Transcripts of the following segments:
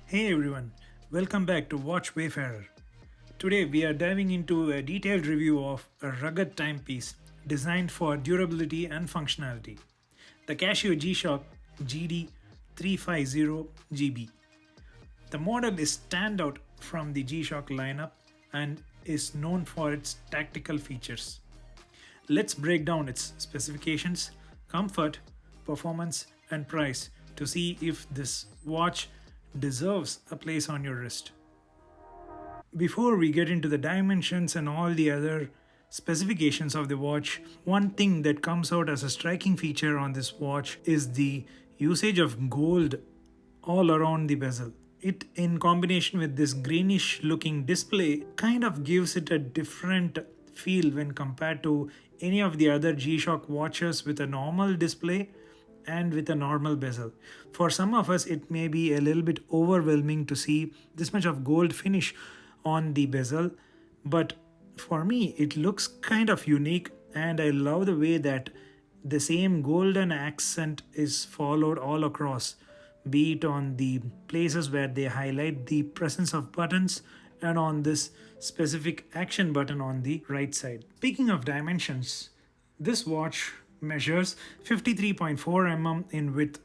Hey everyone, welcome back to Watch Wayfarer. Today we are diving into a detailed review of a rugged timepiece designed for durability and functionality, the Casio G-Shock GD-350GB. The model is standout from the G-Shock lineup and is known for its tactical features. Let's break down its specifications, comfort, performance, and price to see if this watch deserves a place on your wrist. Before we get into the dimensions and all the other specifications of the watch, one thing that comes out as a striking feature on this watch is the usage of gold all around the bezel. It, in combination with this greenish looking display, kind of gives it a different feel when compared to any of the other G-Shock watches with a normal display and with a normal bezel. For some of us, it may be a little bit overwhelming to see this much of gold finish on the bezel, but for me, it looks kind of unique, and I love the way that the same golden accent is followed all across, be it on the places where they highlight the presence of buttons and on this specific action button on the right side. Speaking of dimensions, this watch measures 53.4 mm in width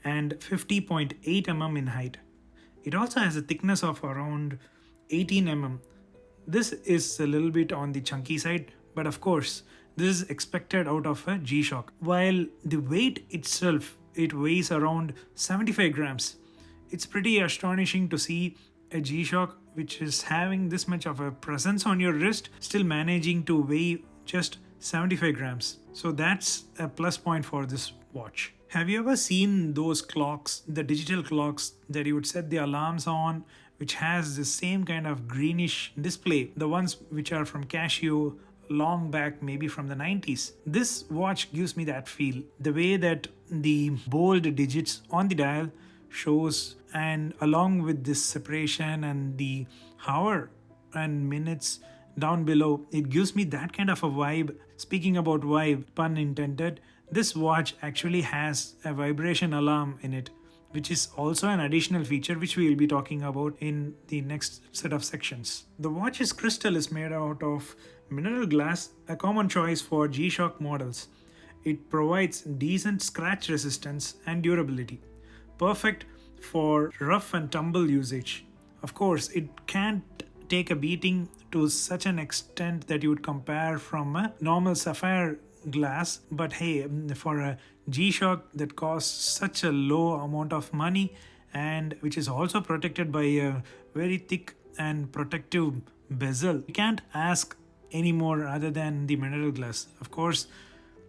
and 50.8 mm in height. It also has a thickness of around 18 mm. This is a little bit on the chunky side, but of course, this is expected out of a G-Shock. While the weight itself, it weighs around 75 grams. It's pretty astonishing to see a G-Shock which is having this much of a presence on your wrist still managing to weigh just 75 grams. So that's a plus point for this watch. Have you ever seen those clocks, the digital clocks that you would set the alarms on, which has the same kind of greenish display, the ones which are from Casio long back, maybe from the 90s? This watch gives me that feel. The way that the bold digits on the dial shows, and along with this separation and the hour and minutes down below, it gives me that kind of a vibe. Speaking about vibe, pun intended, this watch actually has a vibration alarm in it, which is also an additional feature which we will be talking about in the next set of sections. The watch's crystal is made out of mineral glass, a common choice for G-Shock models. It provides decent scratch resistance and durability, perfect for rough and tumble usage. Of course, it can't take a beating to such an extent that you would compare from a normal sapphire glass, but hey, for a G-Shock that costs such a low amount of money and which is also protected by a very thick and protective bezel, you can't ask any more other than the mineral glass. Of course,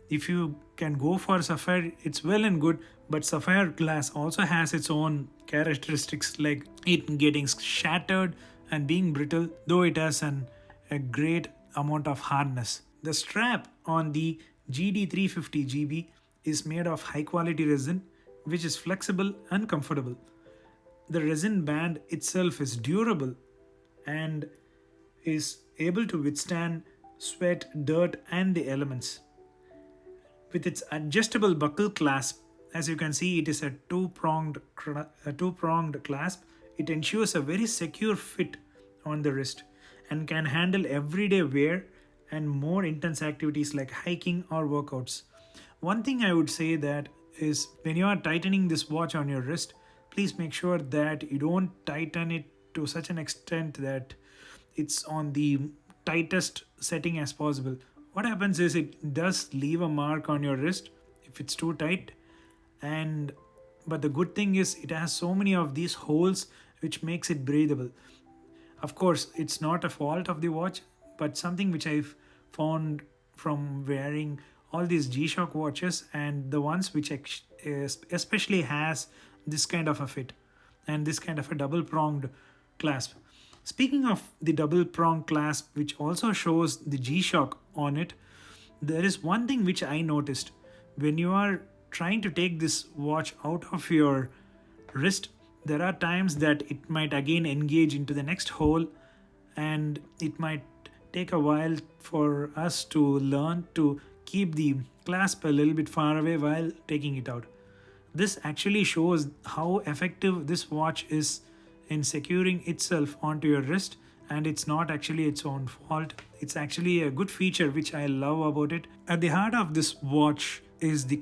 if you can go for sapphire, it's well and good, but sapphire glass also has its own characteristics, like it getting shattered and being brittle, though it has a great amount of hardness. The strap on the GD-350GB is made of high quality resin, which is flexible and comfortable. The resin band itself is durable and is able to withstand sweat, dirt, and the elements. With its adjustable buckle clasp, as you can see, it is a two-pronged clasp. It ensures a very secure fit on the wrist and can handle everyday wear and more intense activities like hiking or workouts. One thing I would say that is, when you are tightening this watch on your wrist, please make sure that you don't tighten it to such an extent that it's on the tightest setting as possible. What happens is it does leave a mark on your wrist if it's too tight, but the good thing is it has so many of these holes which makes it breathable. Of course, it's not a fault of the watch, but something which I've found from wearing all these G-Shock watches, and the ones which especially has this kind of a fit and this kind of a double-pronged clasp. Speaking of the double-pronged clasp, which also shows the G-Shock on it, there is one thing which I noticed. When you are trying to take this watch out of your wrist, there are times that it might again engage into the next hole, and it might take a while for us to learn to keep the clasp a little bit far away while taking it out. This actually shows how effective this watch is in securing itself onto your wrist, and it's not actually its own fault. It's actually a good feature which I love about it. At the heart of this watch is the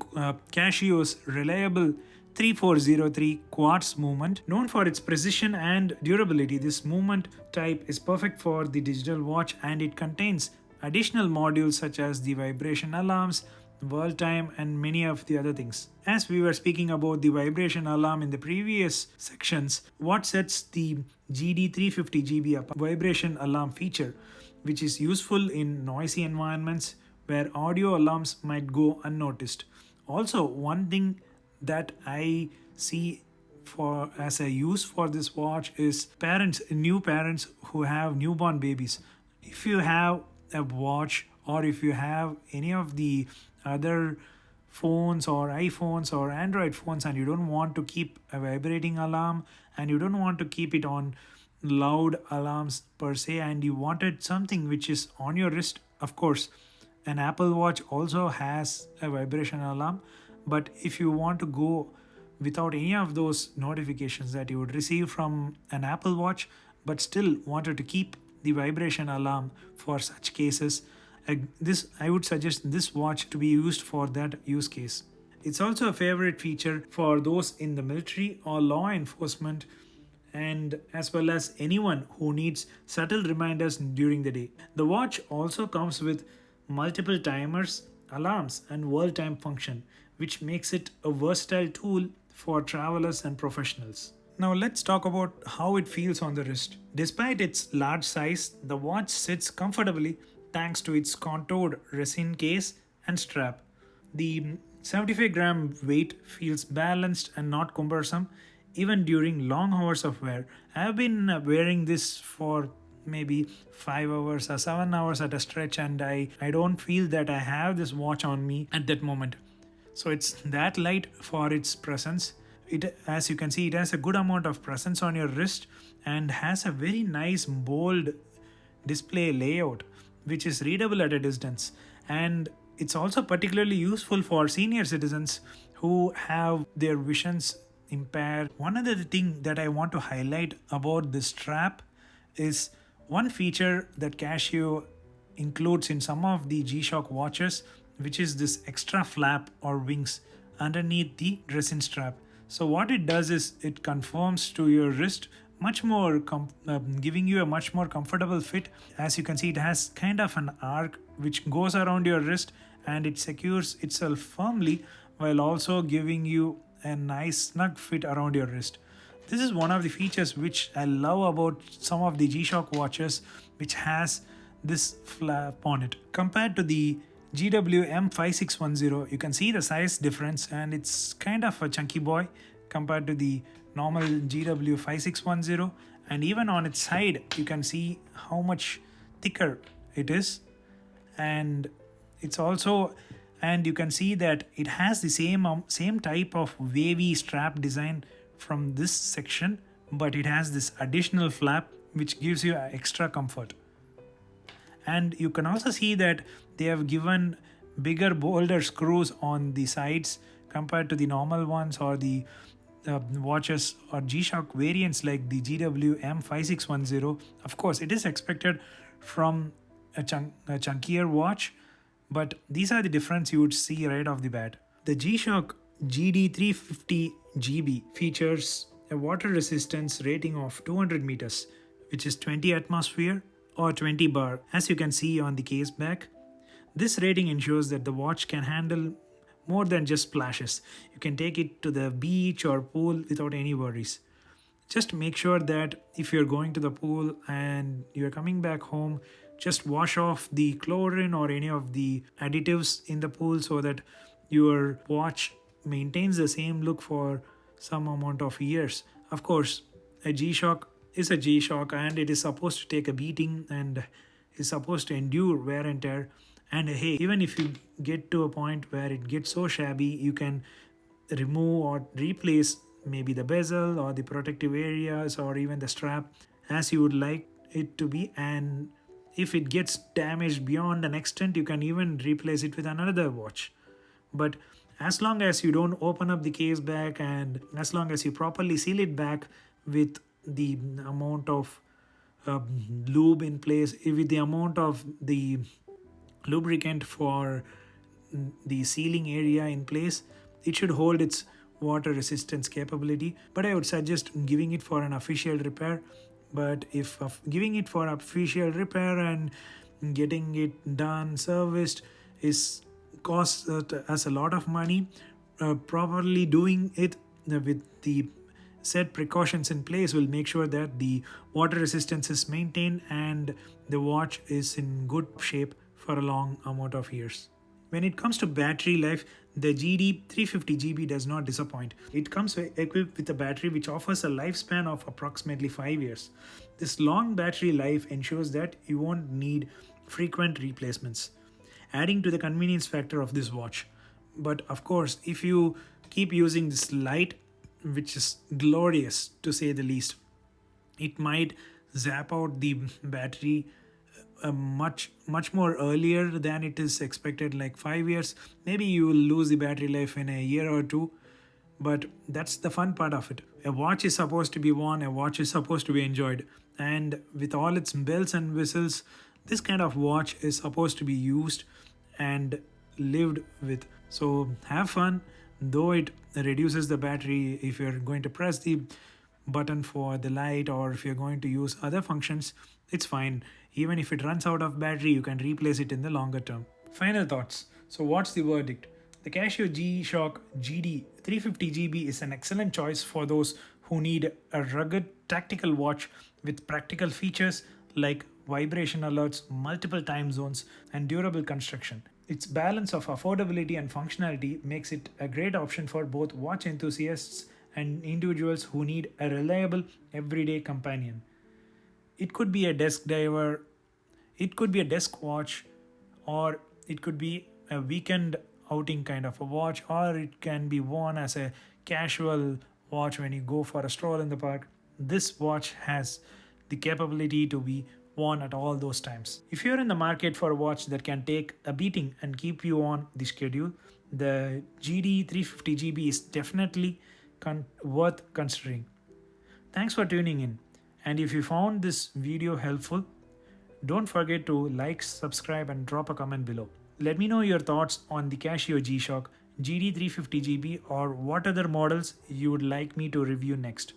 Casio's reliable 3403 quartz movement. Known for its precision and durability, this movement type is perfect for the digital watch, and it contains additional modules such as the vibration alarms, world time, and many of the other things. As we were speaking about the vibration alarm in the previous sections, what sets the GD-350GB up? Vibration alarm feature, which is useful in noisy environments where audio alarms might go unnoticed. Also, one thing that I see for as a use for this watch is new parents who have newborn babies. If you have a watch, or if you have any of the other phones or iPhones or Android phones, and you don't want to keep a vibrating alarm, and you don't want to keep it on loud alarms per se, and you wanted something which is on your wrist, of course an Apple Watch also has a vibration alarm. But if you want to go without any of those notifications that you would receive from an Apple Watch, but still wanted to keep the vibration alarm for such cases, I would suggest this watch to be used for that use case. It's also a favorite feature for those in the military or law enforcement, and as well as anyone who needs subtle reminders during the day. The watch also comes with multiple timers, alarms, and world time function, which makes it a versatile tool for travelers and professionals. Now let's talk about how it feels on the wrist. Despite its large size, the watch sits comfortably thanks to its contoured resin case and strap. The 75-gram weight feels balanced and not cumbersome even during long hours of wear. I have been wearing this for maybe 5 hours or 7 hours at a stretch, and I don't feel that I have this watch on me at that moment. So it's that light for its presence. As you can see, it has a good amount of presence on your wrist and has a very nice bold display layout which is readable at a distance. And it's also particularly useful for senior citizens who have their visions impaired. One other thing that I want to highlight about this strap is one feature that Casio includes in some of the G-Shock watches, which is this extra flap or wings underneath the resin strap. So what it does is it conforms to your wrist much more, giving you a much more comfortable fit. As you can see, it has kind of an arc which goes around your wrist, and it secures itself firmly while also giving you a nice snug fit around your wrist. This is one of the features which I love about some of the G-Shock watches, which has this flap on it. Compared to the GW-M5610, you can see the size difference, and it's kind of a chunky boy compared to the normal GW-5610, and even on its side you can see how much thicker it is. And it's also, and you can see that it has the same type of wavy strap design from this section, but it has this additional flap which gives you extra comfort. And you can also see that they have given bigger, bolder screws on the sides compared to the normal ones or the watches or G-Shock variants like the GW-M5610. Of course, it is expected from a chunkier watch, but these are the difference you would see right off the bat. The G-Shock GD-350GB features a water resistance rating of 200 meters, which is 20 atmosphere or 20 bar, as you can see on the case back. This rating ensures that the watch can handle more than just splashes. You can take it to the beach or pool without any worries. Just make sure that if you're going to the pool and you're coming back home, just wash off the chlorine or any of the additives in the pool so that your watch maintains the same look for some amount of years. Of course, a G-Shock is a G-Shock, and it is supposed to take a beating and is supposed to endure wear and tear. And hey, even if you get to a point where it gets so shabby, you can remove or replace maybe the bezel or the protective areas or even the strap as you would like it to be. And if it gets damaged beyond an extent, you can even replace it with another watch. But As long as you don't open up the case back, and as long as you properly seal it back with the amount of lube in place, with the amount of the lubricant for the sealing area in place, it should hold its water resistance capability. But I would suggest giving it for an official repair. But if giving it for official repair and getting it done serviced is costs us a lot of money, properly doing it with the set precautions in place will make sure that the water resistance is maintained and the watch is in good shape for a long amount of years. When it comes to battery life, the GD-350GB does not disappoint. It comes equipped with a battery which offers a lifespan of approximately 5 years. This long battery life ensures that you won't need frequent replacements, adding to the convenience factor of this watch. But of course, if you keep using this light, which is glorious to say the least, it might zap out the battery much more earlier than it is expected, like 5 years. Maybe you will lose the battery life in a year or two, but that's the fun part of it. A watch is supposed to be worn, a watch is supposed to be enjoyed, and with all its bells and whistles, this kind of watch is supposed to be used and lived with. So have fun, though it reduces the battery if you're going to press the button for the light, or if you're going to use other functions, it's fine. Even if it runs out of battery, you can replace it in the longer term. Final thoughts. So what's the verdict? The Casio G-Shock GD-350GB is an excellent choice for those who need a rugged tactical watch with practical features like vibration alerts, multiple time zones, and durable construction. Its balance of affordability and functionality makes it a great option for both watch enthusiasts and individuals who need a reliable everyday companion. It could be a desk diver, it could be a desk watch, or it could be a weekend outing kind of a watch, or it can be worn as a casual watch when you go for a stroll in the park. This watch has the capability to be worn at all those times. If you're in the market for a watch that can take a beating and keep you on the schedule, the GD-350GB is definitely worth considering. Thanks for tuning in. And if you found this video helpful, don't forget to like, subscribe, and drop a comment below. Let me know your thoughts on the Casio G-Shock GD-350GB or what other models you would like me to review next.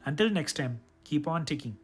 Until next time, keep on ticking.